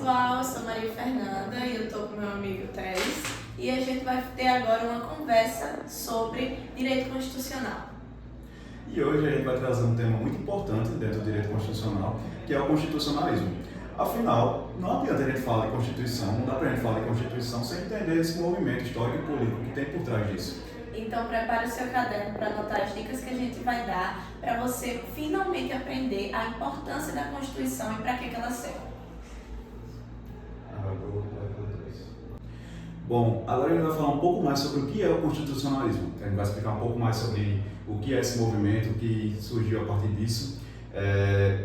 pessoal, eu sou Maria Fernanda e eu estou com meu amigo Teles e a gente vai ter agora uma conversa sobre direito constitucional. E hoje a gente vai trazer um tema muito importante dentro do direito constitucional, que é o constitucionalismo. Afinal, não adianta a gente falar de Constituição, não dá para a gente falar de Constituição sem entender esse movimento histórico e político que tem por trás disso. Então prepare o seu caderno para anotar as dicas que a gente vai dar para você finalmente aprender a importância da Constituição e para que ela serve. Bom, agora a gente vai falar um pouco mais sobre o que é o constitucionalismo. A gente vai explicar um pouco mais sobre o que é esse movimento, o que surgiu a partir disso.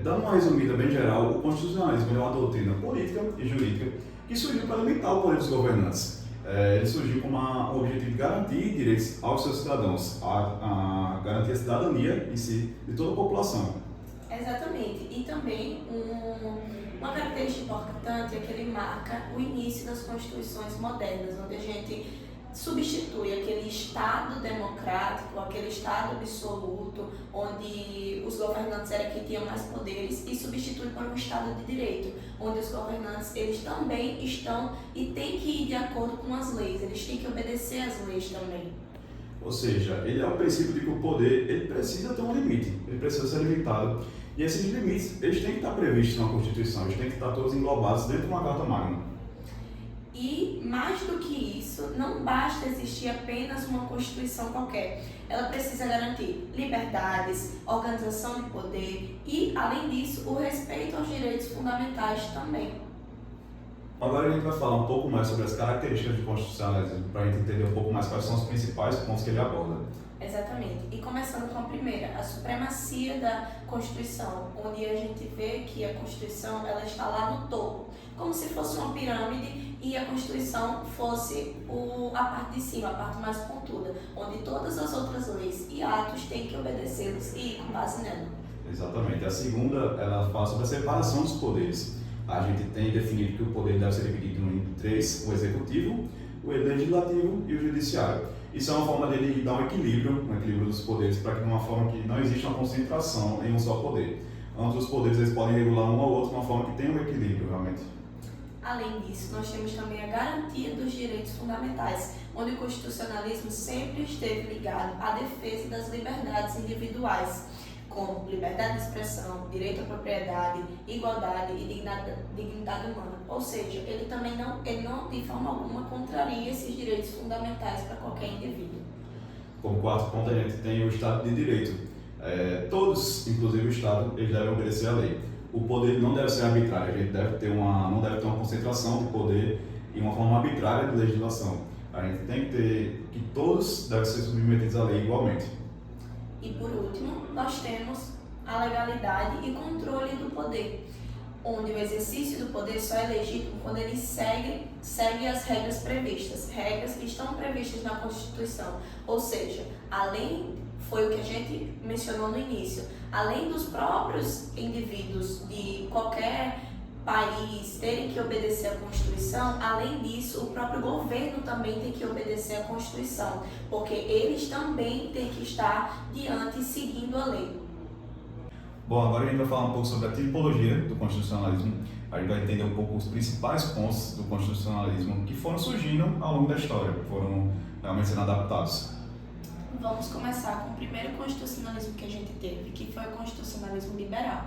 Dando uma resumida bem geral, o constitucionalismo é uma doutrina política e jurídica que surgiu para limitar o poder dos governantes. Ele surgiu com um objetivo de garantir direitos aos seus cidadãos, a garantir a cidadania em si de toda a população. Exatamente. E também uma característica importante é que ele marca o início das constituições modernas, onde a gente substitui aquele Estado democrático, aquele Estado absoluto, onde os governantes eram quem tinham mais poderes, e substitui por um Estado de direito, onde os governantes eles também estão e têm que ir de acordo com as leis, eles têm que obedecer às leis também. Ou seja, ele é o princípio de que o poder ele precisa ter um limite, ele precisa ser limitado. E esses limites eles têm que estar previstos na Constituição, eles têm que estar todos englobados dentro de uma Carta Magna. E, mais do que isso, não basta existir apenas uma Constituição qualquer. Ela precisa garantir liberdades, organização de poder e, além disso, o respeito aos direitos fundamentais também. Agora a gente vai falar um pouco mais sobre as características do constitucionalismo, para a gente entender um pouco mais quais são os principais pontos que ele aborda. Exatamente. E começando com a primeira, a supremacia da Constituição, onde a gente vê que a Constituição ela está lá no topo, como se fosse uma pirâmide e a Constituição fosse a parte de cima, a parte mais pontuda, onde todas as outras leis e atos têm que obedecê-los e ir com base nela. Exatamente. A segunda, ela fala sobre a separação dos poderes. A gente tem definido que o poder deve ser dividido em três: o executivo, o legislativo e o judiciário. Isso é uma forma dele dar um equilíbrio dos poderes, para que de uma forma que não exista uma concentração em um só poder. Ambos os poderes eles podem regular um ao outro de uma forma que tenha um equilíbrio, realmente. Além disso, nós temos também a garantia dos direitos fundamentais, onde o constitucionalismo sempre esteve ligado à defesa das liberdades individuais, como liberdade de expressão, direito à propriedade, igualdade e dignidade humana. Ou seja, ele também não de forma alguma contraria esses direitos fundamentais para qualquer indivíduo. Como quarto ponto, a gente tem o Estado de Direito. Todos, inclusive o Estado, eles devem obedecer à lei. O poder não deve ser arbitrário, a gente não deve ter uma concentração de poder e uma forma arbitrária de legislação. A gente tem que ter que todos devem ser submetidos à lei igualmente. E por último, nós temos a legalidade e controle do poder, onde o exercício do poder só é legítimo quando ele segue as regras previstas, regras que estão previstas na Constituição. Ou seja, foi o que a gente mencionou no início, além dos próprios indivíduos de qualquer país terem que obedecer à Constituição, além disso, o próprio governo também tem que obedecer à Constituição, porque eles também têm que estar diante e seguindo a lei. Bom, agora a gente vai falar um pouco sobre a tipologia do constitucionalismo. A gente vai entender um pouco os principais pontos do constitucionalismo que foram surgindo ao longo da história, que foram realmente sendo adaptados. Vamos começar com o primeiro constitucionalismo que a gente teve, que foi o constitucionalismo liberal.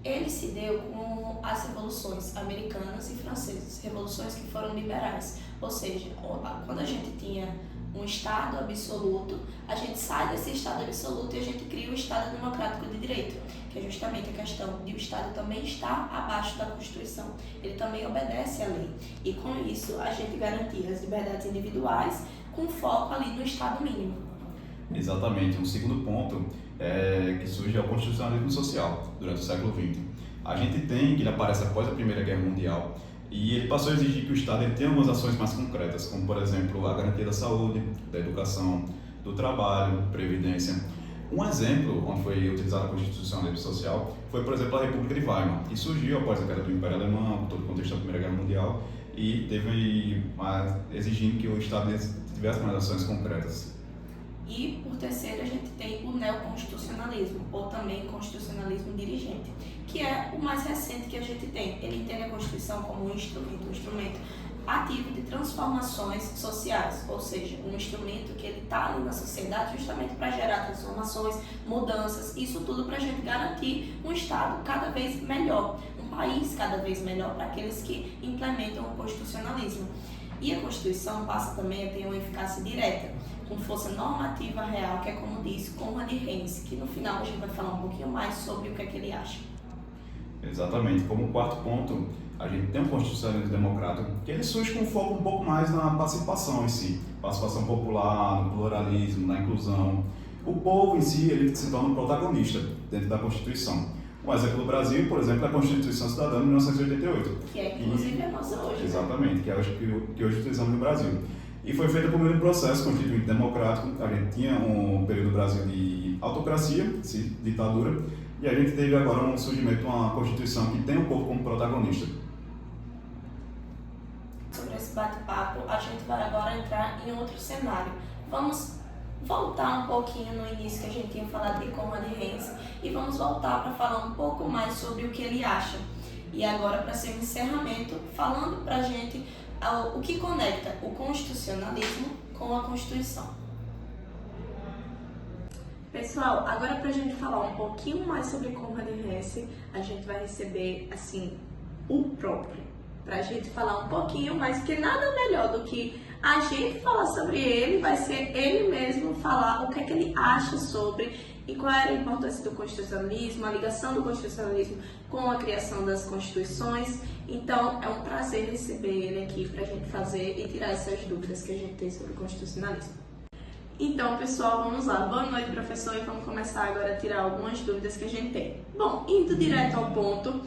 Ele se deu com as revoluções americanas e francesas, revoluções que foram liberais. Ou seja, quando a gente tinha um Estado absoluto, a gente sai desse Estado absoluto e a gente cria o Estado democrático de direito, que é justamente a questão de o Estado também estar abaixo da Constituição. Ele também obedece à lei. E com isso, a gente garantia as liberdades individuais com foco ali no Estado mínimo. Exatamente. Um segundo ponto que surge é o constitucionalismo social, durante o século XX. A gente tem que ele aparece após a Primeira Guerra Mundial e ele passou a exigir que o Estado tenha algumas ações mais concretas, como, por exemplo, a garantia da saúde, da educação, do trabalho, previdência. Um exemplo onde foi utilizado o constitucionalismo social foi, por exemplo, a República de Weimar, que surgiu após a queda do Império Alemão, todo o contexto da Primeira Guerra Mundial, e teve exigindo que o Estado tivesse mais ações concretas. E, por terceiro, a gente tem o neoconstitucionalismo, ou também constitucionalismo dirigente, que é o mais recente que a gente tem. Ele entende a Constituição como um instrumento ativo de transformações sociais, ou seja, um instrumento que ele está ali na sociedade justamente para gerar transformações, mudanças, isso tudo para a gente garantir um Estado cada vez melhor, um país cada vez melhor para aqueles que implementam o constitucionalismo. E a Constituição passa também a ter uma eficácia direta, com força normativa real, que é como disse Conrad Heinz, que no final a gente vai falar um pouquinho mais sobre o que é que ele acha. Exatamente. Como quarto ponto, a gente tem um constitucionalismo democrático que ele surge com foco um pouco mais na participação em si, participação popular, no pluralismo, na inclusão. O povo em si, ele se torna um protagonista dentro da Constituição. Um exemplo do Brasil, por exemplo, é a Constituição Cidadã de 1988. Que é inclusive a nossa hoje. Exatamente, que é hoje que hoje utilizamos no Brasil. E foi feita por meio de um processo constituinte democrático. A gente tinha um período no Brasil de autocracia, ditadura, e a gente teve agora um surgimento de uma Constituição que tem o povo como protagonista. Sobre esse bate-papo, a gente vai agora entrar em outro cenário. Vamos voltar um pouquinho no início que a gente tinha falado de Conrad Heinz e vamos voltar para falar um pouco mais sobre o que ele acha. E agora, para ser um encerramento, falando para a gente o que conecta o constitucionalismo com a Constituição. Pessoal, agora para a gente falar um pouquinho mais sobre Conrad Heinz, a gente vai receber assim o próprio, para a gente falar um pouquinho mais, porque nada melhor do que a gente falar sobre ele, vai ser ele mesmo falar o que é que ele acha sobre e qual era a importância do constitucionalismo, a ligação do constitucionalismo com a criação das constituições. Então, é um prazer receber ele aqui para a gente fazer e tirar essas dúvidas que a gente tem sobre o constitucionalismo. Então, pessoal, vamos lá. Boa noite, professor, e vamos começar agora a tirar algumas dúvidas que a gente tem. Bom, indo direto ao ponto,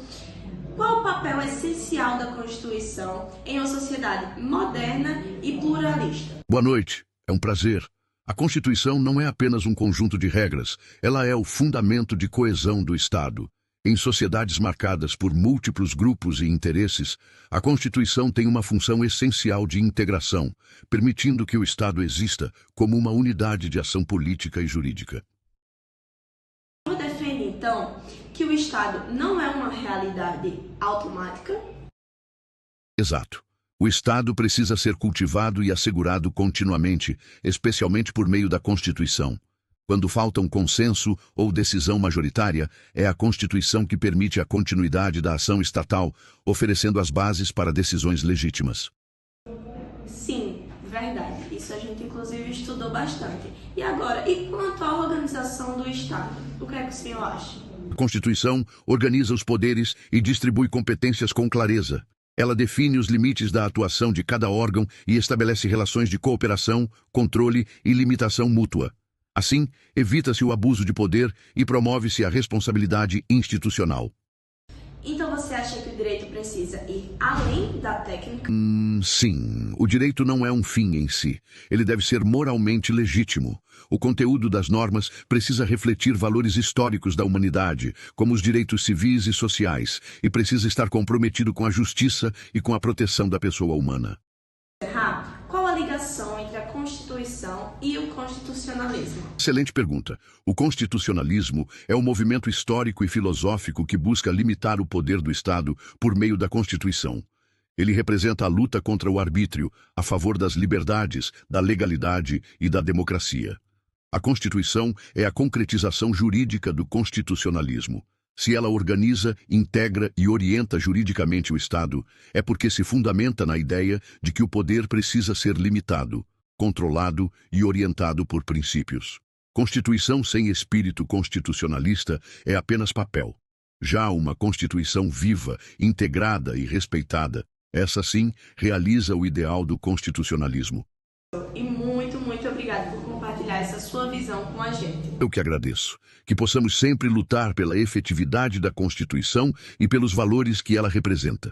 qual o papel essencial da Constituição em uma sociedade moderna e pluralista? Boa noite, é um prazer. A Constituição não é apenas um conjunto de regras, ela é o fundamento de coesão do Estado. Em sociedades marcadas por múltiplos grupos e interesses, a Constituição tem uma função essencial de integração, permitindo que o Estado exista como uma unidade de ação política e jurídica. Defende, então, que o Estado não é uma realidade automática? Exato. O Estado precisa ser cultivado e assegurado continuamente, especialmente por meio da Constituição. Quando falta um consenso ou decisão majoritária, é a Constituição que permite a continuidade da ação estatal, oferecendo as bases para decisões legítimas. Sim, verdade. Isso a gente inclusive estudou bastante. E agora, e quanto à organização do Estado? O que é que o senhor acha? A Constituição organiza os poderes e distribui competências com clareza. Ela define os limites da atuação de cada órgão e estabelece relações de cooperação, controle e limitação mútua. Assim, evita-se o abuso de poder e promove-se a responsabilidade institucional. Então você acha que o direito precisa ir além da técnica? Sim, o direito não é um fim em si. Ele deve ser moralmente legítimo. O conteúdo das normas precisa refletir valores históricos da humanidade, como os direitos civis e sociais, e precisa estar comprometido com a justiça e com a proteção da pessoa humana. Qual a ligação entre a Constituição e o constitucionalismo? Excelente pergunta. O constitucionalismo é um movimento histórico e filosófico que busca limitar o poder do Estado por meio da Constituição. Ele representa a luta contra o arbítrio, a favor das liberdades, da legalidade e da democracia. A Constituição é a concretização jurídica do constitucionalismo. Se ela organiza, integra e orienta juridicamente o Estado, é porque se fundamenta na ideia de que o poder precisa ser limitado, controlado e orientado por princípios. Constituição sem espírito constitucionalista é apenas papel. Já uma Constituição viva, integrada e respeitada, essa sim realiza o ideal do constitucionalismo. E muito obrigada por compartilhar essa sua visão com a gente. Eu que agradeço. Que possamos sempre lutar pela efetividade da Constituição e pelos valores que ela representa.